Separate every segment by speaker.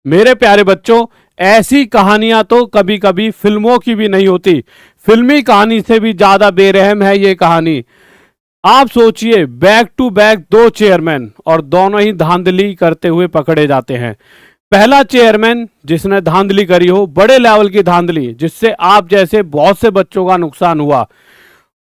Speaker 1: मेरे प्यारे बच्चों, ऐसी कहानियां तो कभी कभी फिल्मों की भी नहीं होती। फिल्मी कहानी से भी ज्यादा बेरहम है ये कहानी। आप सोचिए, बैक टू बैक दो चेयरमैन और दोनों ही धांधली करते हुए पकड़े जाते हैं। पहला चेयरमैन जिसने धांधली करी हो, बड़े लेवल की धांधली, जिससे आप जैसे बहुत से बच्चों का नुकसान हुआ,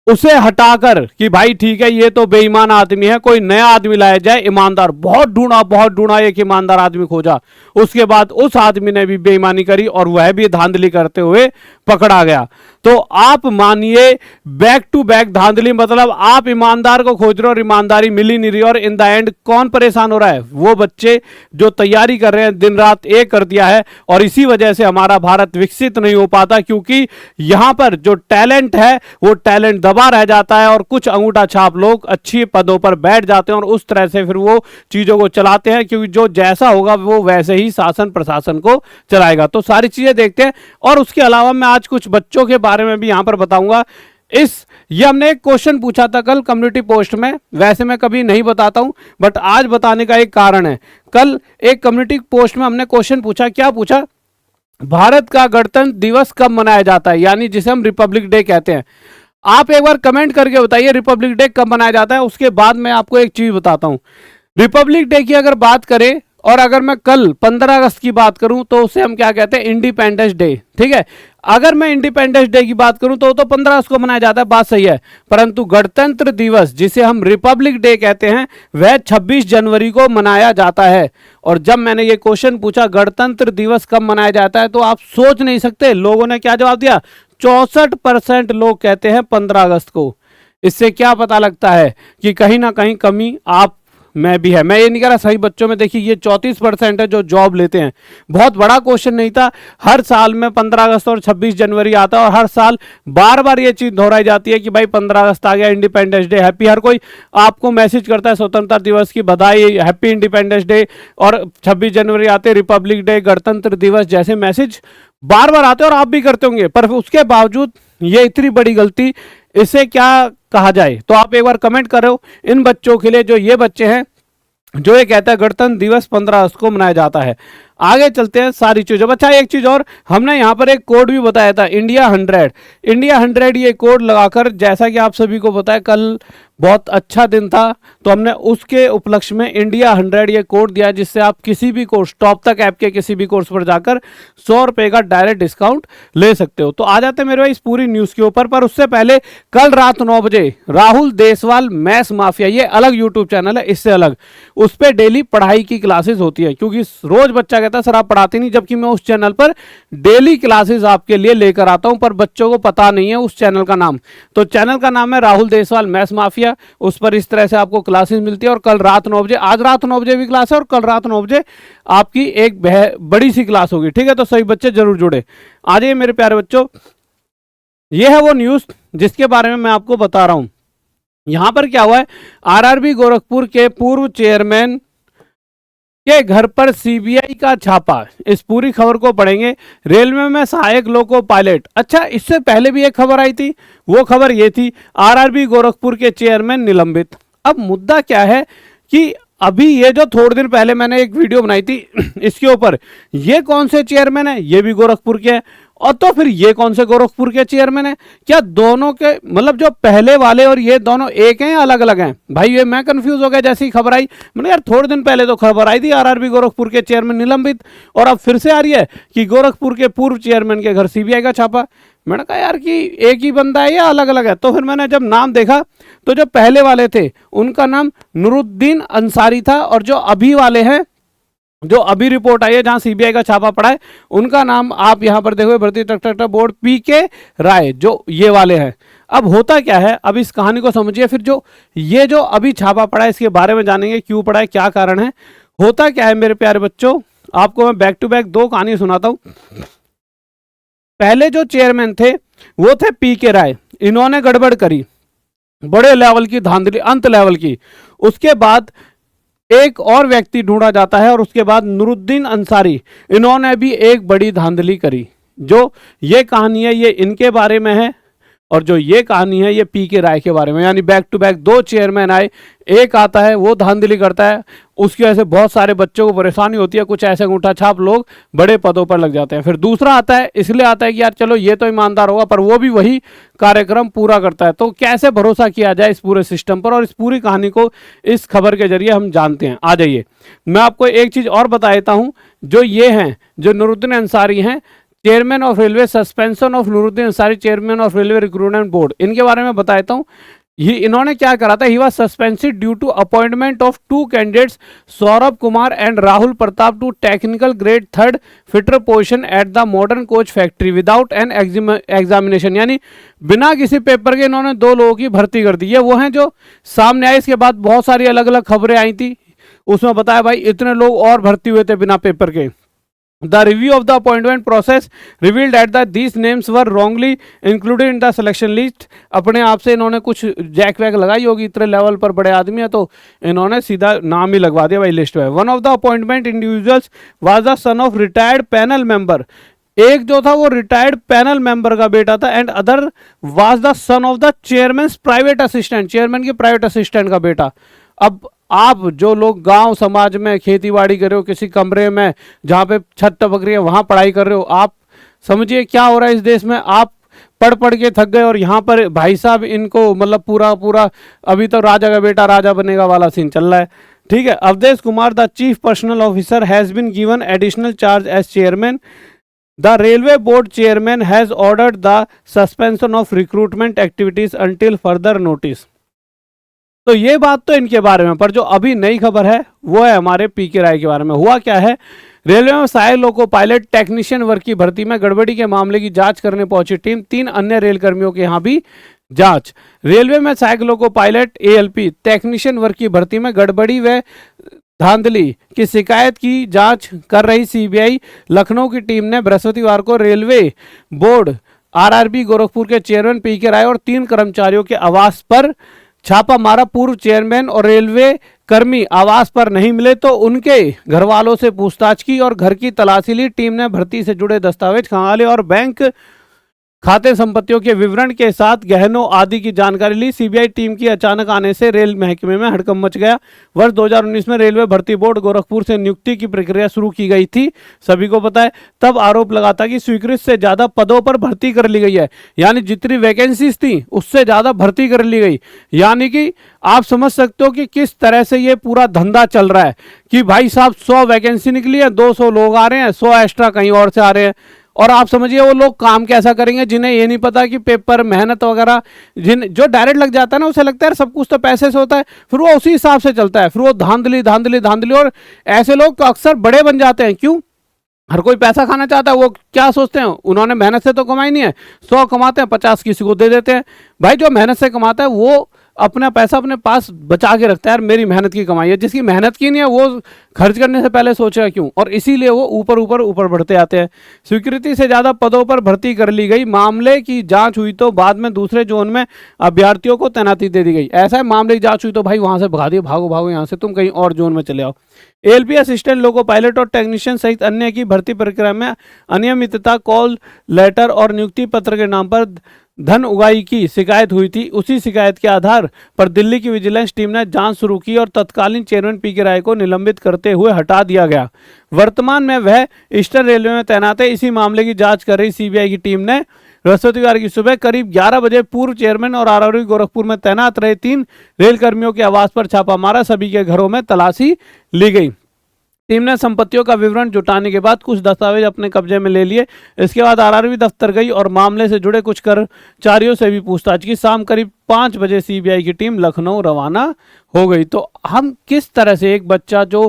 Speaker 1: उसे हटाकर कि भाई ठीक है ये तो बेईमान आदमी है, कोई नया आदमी लाया जाए ईमानदार। बहुत ढूंढा एक ईमानदार आदमी खोजा। उसके बाद उस आदमी ने भी बेईमानी करी और वह भी धांधली करते हुए पकड़ा गया। तो आप मानिए, बैक टू बैक धांधली, मतलब आप ईमानदार को खोज रहे हो और ईमानदारी मिली नहीं रही, और इन द एंड कौन परेशान हो रहा है? वो बच्चे जो तैयारी कर रहे हैं, दिन रात एक कर दिया है। और इसी वजह से हमारा भारत विकसित नहीं हो पाता, क्योंकि यहां पर जो टैलेंट है वो टैलेंट दबा रह जाता है और कुछ अंगूठा छाप लोग अच्छी पदों पर बैठ जाते हैं और उस तरह से फिर वो चीजों को चलाते हैं, क्योंकि जो जैसा होगा वो वैसे ही शासन प्रशासन को चलाएगा। तो सारी चीजें देखते हैं। और उसके अलावा मैं आज कुछ बच्चों के बारे में भी यहां पर बताऊंगा। ये हमने एक क्वेश्चन पूछा था कल कम्युनिटी पोस्ट में, वैसे मैं कभी नहीं बताता हूं, बट आज बताने का एक कारण है। कल एक कम्युनिटी पोस्ट में हमने क्वेश्चन पूछा, क्या पूछा? भारत का गणतंत्र दिवस कब मनाया जाता है, यानी जिसे हम रिपब्लिक डे कहते हैं। आप एक बार कमेंट करके बताइए रिपब्लिक डे कब मनाया जाता है। उसके बाद मैं आपको एक चीज बताता हूं। रिपब्लिक डे की अगर बात करें, और अगर मैं कल 15 अगस्त की बात करूं, तो उसे हम क्या कहते हैं? Independence day. ठीक है, अगर मैं इंडिपेंडेंस डे की बात करूं तो 15 अगस्त को मनाया जाता है, बात सही है। परंतु गणतंत्र दिवस, जिसे हम रिपब्लिक डे कहते हैं, वह 26 जनवरी को मनाया जाता है। और जब मैंने ये क्वेश्चन पूछा गणतंत्र दिवस कब मनाया जाता है, तो आप सोच नहीं सकते लोगों ने क्या जवाब दिया। 64% लोग कहते हैं 15 अगस्त को। इससे क्या पता लगता है कि कहीं ना कहीं कमी आप में भी है। मैं ये नहीं कह रहा सही बच्चों में। देखिए, ये 34% है जो जॉब लेते हैं। बहुत बड़ा क्वेश्चन नहीं था। हर साल में 15 अगस्त और 26 जनवरी आता है, और हर साल बार बार ये चीज दोहराई जाती है कि भाई 15 अगस्त आ गया, इंडिपेंडेंस डे, हैप्पी। हर कोई आपको मैसेज करता है स्वतंत्रता दिवस की बधाई, हैप्पी इंडिपेंडेंस डे। और 26 जनवरी आते, रिपब्लिक डे, गणतंत्र दिवस जैसे मैसेज बार बार आते हैं, और आप भी करते होंगे। पर उसके बावजूद ये इतनी बड़ी गलती, इसे क्या कहा जाए? तो आप एक बार कमेंट करो इन बच्चों के लिए, जो ये बच्चे हैं जो ये कहता है गणतंत्र दिवस 15 अगस्त को मनाया जाता है। आगे चलते हैं सारी चीजों। अच्छा, एक चीज और, हमने यहाँ पर एक कोड भी बताया था, इंडिया 100। इंडिया 100 ये कोड लगाकर, जैसा कि आप सभी को पता है कल बहुत अच्छा दिन था, तो हमने उसके उपलक्ष्य में इंडिया 100 ये कोड दिया, जिससे आप किसी भी कोर्स, टॉप तक ऐप के किसी भी कोर्स पर जाकर 100 रुपए का डायरेक्ट डिस्काउंट ले सकते हो। तो आ जाते हैं मेरे भाई इस पूरी न्यूज के ऊपर। पर उससे पहले, कल रात 9 बजे राहुल देसवाल मैथ्स माफिया, ये अलग यूट्यूब चैनल है, इससे अलग, उस पर डेली पढ़ाई की क्लासेस होती है। क्योंकि रोज बच्चा कहता है सर आप पढ़ाते नहीं, जबकि मैं उस चैनल पर डेली क्लासेस आपके लिए लेकर आता हूं, पर बच्चों को पता नहीं है उस चैनल का नाम। तो चैनल का नाम है राहुल देसवाल मैथ्स माफिया। उस पर इस तरह से आपको क्लासेस मिलती है। और कल रात 9 बजे, आज रात 9 बजे भी क्लास है, और कल रात 9 बजे आपकी एक बड़ी सी क्लास होगी। ठीक है, तो सही बच्चे जरूर जुड़े। आ जाइए मेरे प्यारे बच्चों, ये है वो न्यूज जिसके बारे में मैं आपको बता रहा हूं। यहां पर क्या हुआ है, आरआरबी गोरखपुर के पूर्व चेयरमैन के घर पर सीबीआई का छापा। इस पूरी खबर को पढ़ेंगे। रेलवे में सहायक लोको पायलट। अच्छा, इससे पहले भी एक खबर आई थी, वो खबर ये थी, आरआरबी गोरखपुर के चेयरमैन निलंबित। अब मुद्दा क्या है कि अभी ये जो थोड़े दिन पहले मैंने एक वीडियो बनाई थी इसके ऊपर, ये कौन से चेयरमैन है? ये भी गोरखपुर के हैं। और तो फिर ये कौन से गोरखपुर के चेयरमैन है? क्या दोनों के, मतलब जो पहले वाले और ये दोनों एक हैं या अलग अलग हैं? भाई ये मैं कंफ्यूज हो गया जैसी खबर आई। मैंने यार थोड़े दिन पहले तो खबर आई थी आरआरबी गोरखपुर के चेयरमैन निलंबित, और अब फिर से आ रही है कि गोरखपुर के पूर्व चेयरमैन के घर सीबीआई का छापा। मैंने कहा यार कि एक ही बंदा है या अलग अलग है? तो फिर मैंने जब नाम देखा, तो जो पहले वाले थे उनका नाम नूरुद्दीन अंसारी था, और जो अभी वाले हैं, जो अभी रिपोर्ट आई है जहां सीबीआई का छापा पड़ा है, उनका नाम आप यहां पर देखो, भर्ती टक बोर्ड पीके राय, जो ये वाले हैं। अब होता क्या है, अब इस कहानी को समझिए, फिर जो अभी छापा पड़ा है इसके बारे में जानेंगे, क्यों पड़ा है, क्या कारण है। होता क्या है मेरे प्यारे बच्चों, आपको मैं बैक टू बैक दो कहानी सुनाता हूं। पहले जो चेयरमैन थे वो थे पीके राय, इन्होंने गड़बड़ करी, बड़े लेवल की धांधली, अंत लेवल की। उसके बाद एक और व्यक्ति ढूंढा जाता है, और उसके बाद नूरुद्दीन अंसारी, इन्होंने भी एक बड़ी धांधली करी। जो ये कहानी है ये इनके बारे में है, और जो ये कहानी है ये पी के राय के बारे में, यानी बैक टू बैक दो चेयरमैन आए, एक आता है वो धांधली करता है, उसकी वजह से बहुत सारे बच्चों को परेशानी होती है, कुछ ऐसे अंगूठा छाप लोग बड़े पदों पर लग जाते हैं। फिर दूसरा आता है, इसलिए आता है कि यार चलो ये तो ईमानदार होगा, पर वो भी वही कार्यक्रम पूरा करता है। तो कैसे भरोसा किया जाए इस पूरे सिस्टम पर, और इस पूरी कहानी को इस खबर के जरिए हम जानते हैं। आ जाइए, मैं आपको एक चीज और बता देता हूं, जो ये हैं, जो नूरुद्दीन अंसारी हैं, chairman of railway, suspension of Nooruddin Ansari chairman of railway recruitment board, इनके बारे में बता देता हूं। इन्होंने क्या करा था, he was suspended due to appointment of two candidates Saurabh Kumar and Rahul Pratap to technical grade 3rd fitter position at the modern coach factory without an examination, यानी बिना किसी पेपर के इन्होंने दो लोगों की भर्ती कर दी। ये वो हैं जो सामने आए, इसके बाद बहुत सारी अलग अलग खबरें आई थी, उसमें बताया भाई इतने लोग और भर्ती हुए थे बिना पेपर के। The review of the appointment process revealed that these names were wrongly included in the selection list। अपने आप से इन्होंने कुछ जैक वैक लगाई होगी, इतने लेवल पर बड़े आदमी है तो इन्होंने सीधा नाम ही लगवा दिया भाई लिस्ट में। One of the appointment individuals was the son of retired panel member, एक जो था वो रिटायर्ड पैनल मेंबर का बेटा था, and other was the son of the chairman private assistant, chairman के प्राइवेट असिस्टेंट का बेटा। अब आप जो लोग गांव समाज में खेती बाड़ी कर रहे हो, किसी कमरे में जहां पे छत टपक रही है वहां पढ़ाई कर रहे हो, आप समझिए क्या हो रहा है इस देश में। आप पढ़ पढ़ के थक गए और यहाँ पर भाई साहब इनको मतलब पूरा पूरा अभी तो राजा का बेटा राजा बनेगा वाला सीन चल रहा है। ठीक है, Awadhesh Kumar the chief personnel officer has been given additional charge as chairman. The railway board chairman has ordered the suspension of recruitment activities until further notice. तो ये बात तो इनके बारे में, पर जो अभी नई खबर है वो है हमारे पी के राय के बारे में। हुआ क्या है, रेलवे में सहायक लोको पायलट टेक्नीशियन वर्ग की भर्ती में गड़बड़ी के मामले की जांच करने पहुंची टीम, 3 अन्य रेल कर्मियों के यहाँ भी जांच। रेलवे में सहायक लोको पायलट ALP टेक्नीशियन वर्ग की भर्ती में गड़बड़ी व धांधली की शिकायत की जांच कर रही CBI लखनऊ की टीम ने बृहस्पतिवार को रेलवे बोर्ड RRB गोरखपुर के चेयरमैन पी के राय और 3 कर्मचारियों के आवास पर छापा मारा। पूर्व चेयरमैन और रेलवे कर्मी आवास पर नहीं मिले तो उनके घर वालों से पूछताछ की और घर की तलाशी ली। टीम ने भर्ती से जुड़े दस्तावेज, खंगाले और बैंक खाते संपत्तियों के विवरण के साथ गहनों आदि की जानकारी ली। CBI टीम की अचानक आने से रेल महकमे में हड़कंप मच गया। वर्ष 2019 में रेलवे भर्ती बोर्ड गोरखपुर से नियुक्ति की प्रक्रिया शुरू की गई थी, सभी को पता है। तब आरोप लगा था कि स्वीकृत से ज्यादा पदों पर भर्ती कर ली गई है, यानी जितनी वैकेंसीज थी उससे ज्यादा भर्ती कर ली गई। यानी कि आप समझ सकते हो कि किस तरह से ये पूरा धंधा चल रहा है कि भाई साहब 100 वैकेंसी निकली है, 200 लोग आ रहे हैं, 100 एक्स्ट्रा कहीं और से आ रहे हैं। और आप समझिए वो लोग काम कैसा करेंगे जिन्हें ये नहीं पता कि पेपर मेहनत वगैरह, जो डायरेक्ट लग जाता है ना उसे लगता है सब कुछ तो पैसे से होता है, फिर वो उसी हिसाब से चलता है, फिर वो धांधली धांधली धांधली। और ऐसे लोग तो अक्सर बड़े बन जाते हैं। क्यों? हर कोई पैसा खाना चाहता है। वो क्या सोचते हैं, उन्होंने मेहनत से तो कमाई नहीं है, 100 कमाते हैं 50 किसी को दे देते हैं। भाई जो मेहनत से कमाता है वो अपना पैसा अपने पास बचा के रखता है, यार मेरी मेहनत की कमाई है। जिसकी मेहनत की नहीं है वो खर्च करने से पहले सोचेगा क्यों, और इसीलिए वो ऊपर ऊपर ऊपर बढ़ते आते हैं। स्वीकृति से ज्यादा पदों पर भर्ती कर ली गई। मामले की जांच हुई तो बाद में दूसरे जोन में अभ्यर्थियों को तैनाती दे दी गई। ऐसा है, मामले की जांच हुई तो भाई वहां से भगा दिए, भागो भागो यहाँ से, तुम कहीं और जोन में चले आओ। ALP असिस्टेंट लोको पायलट और टेक्नीशियन सहित अन्य की भर्ती प्रक्रिया में अनियमितता, कॉल लेटर और नियुक्ति पत्र के नाम पर धन उगाही की शिकायत हुई थी। उसी शिकायत के आधार पर दिल्ली की विजिलेंस टीम ने जांच शुरू की और तत्कालीन चेयरमैन पी के राय को निलंबित करते हुए हटा दिया गया। वर्तमान में वह ईस्टर्न रेलवे में तैनात है। इसी मामले की जांच कर रही CBI की टीम ने बृहस्पतिवार की सुबह करीब 11 बजे पूर्व चेयरमैन और RRB गोरखपुर में तैनात रहे 3 रेल कर्मियों के आवास पर छापा मारा। सभी के घरों में तलाशी ली गई। टीम ने संपत्तियों का विवरण जुटाने के बाद कुछ दस्तावेज अपने कब्जे में ले लिए। इसके बाद RRB दफ्तर गई और मामले से जुड़े कुछ कर्मचारियों से भी पूछताछ की। शाम करीब 5 बजे CBI की टीम लखनऊ रवाना हो गई। तो हम किस तरह से एक बच्चा जो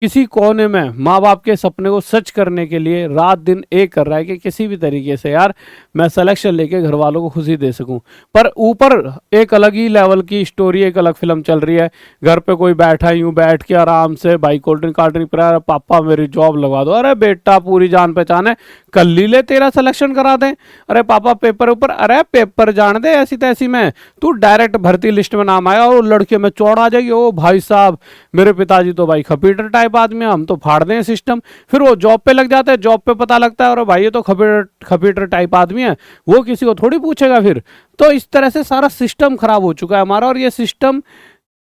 Speaker 1: किसी कोने में माँ बाप के सपने को सच करने के लिए रात दिन एक कर रहा है कि किसी भी तरीके से यार मैं सिलेक्शन लेके घर वालों को खुशी दे सकूं, पर ऊपर एक अलग ही लेवल की स्टोरी, एक अलग फिल्म चल रही है। घर पे कोई बैठा यूं बैठ के आराम से भाई कोल्ड ड्रिंक कार्ड ड्रिंक पिला, पापा मेरी जॉब लगवा दो। अरे बेटा पूरी जान पहचान है, कल ही ले तेरा सिलेक्शन करा दें। अरे पापा पेपर ऊपर, अरे पेपर जान दे ऐसी तैसी में, तू डायरेक्ट भर्ती लिस्ट में नाम आया और लड़के में चौड़ आ जाएगी। ओ भाई साहब मेरे पिताजी तो भाई खपीटर टाइप बाद में हम तो फाड़ दें सिस्टम, फिर वो जॉब पे लग जाता है, जॉब पे पता लगता है और भाई ये तो खपीटर टाइप आदमी है, वो किसी को थोड़ी पूछेगा फिर। तो इस तरह से सारा सिस्टम खराब हो चुका है हमारा, और ये सिस्टम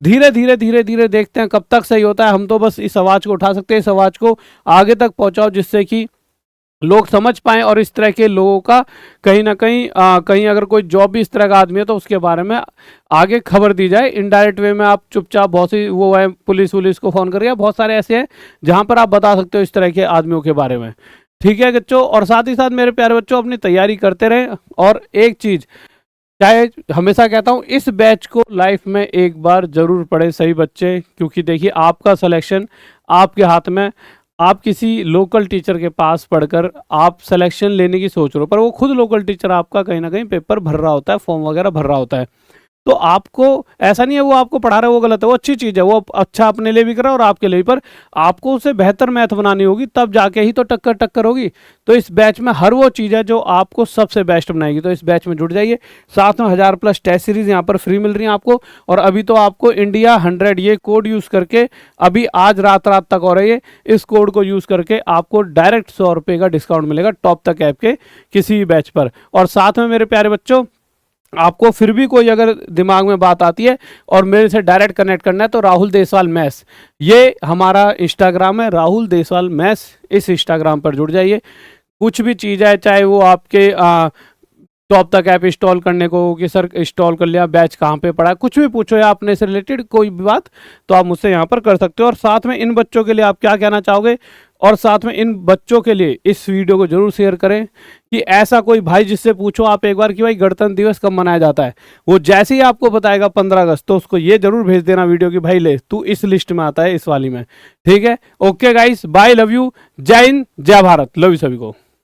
Speaker 1: धीरे धीरे धीरे धीरे देखते हैं कब तक सही होता है। हम तो बस इस आवाज़ को उठा सकते हैं, इस आवाज़ को आगे तक पहुंचाओ जिससे कि लोग समझ पाएं, और इस तरह के लोगों का कहीं ना कहीं कहीं अगर कोई जॉब भी इस तरह का आदमी है तो उसके बारे में आगे खबर दी जाए। इनडायरेक्ट वे में आप चुपचाप बहुत सी वो है पुलिस वुलिस को फ़ोन करिए, बहुत सारे ऐसे हैं जहां पर आप बता सकते हो इस तरह के आदमियों के बारे में। ठीक है बच्चों, और साथ ही साथ मेरे प्यारे बच्चों अपनी तैयारी करते रहें। और एक चीज़ चाहे हमेशा कहता हूँ, इस बैच को लाइफ में एक बार जरूर पढ़े सही बच्चे, क्योंकि देखिए आपका सिलेक्शन आपके हाथ में। आप किसी लोकल टीचर के पास पढ़कर आप सिलेक्शन लेने की सोच रहे हो, पर वो खुद लोकल टीचर आपका कहीं ना कहीं पेपर भर रहा होता है, फॉर्म वगैरह भर रहा होता है। तो आपको ऐसा नहीं है वो आपको पढ़ा रहा है वो गलत है, वो अच्छी चीज़ है, वो अच्छा अपने लिए भी कर रहा है और आपके लिए भी, पर आपको उसे बेहतर मैथ बनानी होगी, तब जाके ही तो टक्कर होगी। तो इस बैच में हर वो चीज़ है जो आपको सबसे बेस्ट बनाएगी। तो इस बैच में जुड़ जाइए, साथ में 1000+ टेस्ट सीरीज यहाँ पर फ्री मिल रही है आपको। और अभी तो आपको इंडिया 100 ये कोड यूज़ करके अभी आज रात तक हो रही है, इस कोड को यूज़ करके आपको डायरेक्ट 100 रुपये का डिस्काउंट मिलेगा टॉप तक ऐप के किसी भी बैच पर। और साथ में मेरे प्यारे बच्चों, आपको फिर भी कोई अगर दिमाग में बात आती है और मेरे से डायरेक्ट कनेक्ट करना है तो राहुल देसवाल मैथ्स, ये हमारा इंस्टाग्राम है, राहुल देसवाल मैथ्स, इस इंस्टाग्राम पर जुड़ जाइए। कुछ भी चीज़ है, चाहे वो आपके टॉप तक ऐप इंस्टॉल करने को कि सर इंस्टॉल कर लिया, बैच कहाँ पे पड़ा है, कुछ भी पूछो या अपने से रिलेटेड कोई भी बात, तो आप मुझसे यहाँ पर कर सकते हो। और साथ में इन बच्चों के लिए आप क्या कहना चाहोगे, और साथ में इन बच्चों के लिए इस वीडियो को जरूर शेयर करें कि ऐसा कोई भाई जिससे पूछो आप एक बार कि भाई गणतंत्र दिवस कब मनाया जाता है, वो जैसे ही आपको बताएगा 15 अगस्त, तो उसको ये जरूर भेज देना वीडियो कि भाई ले तू इस लिस्ट में आता है, इस वाली में। ठीक है, okay guys, bye, love you, Jai Hind, जय भारत, लव यू सभी को।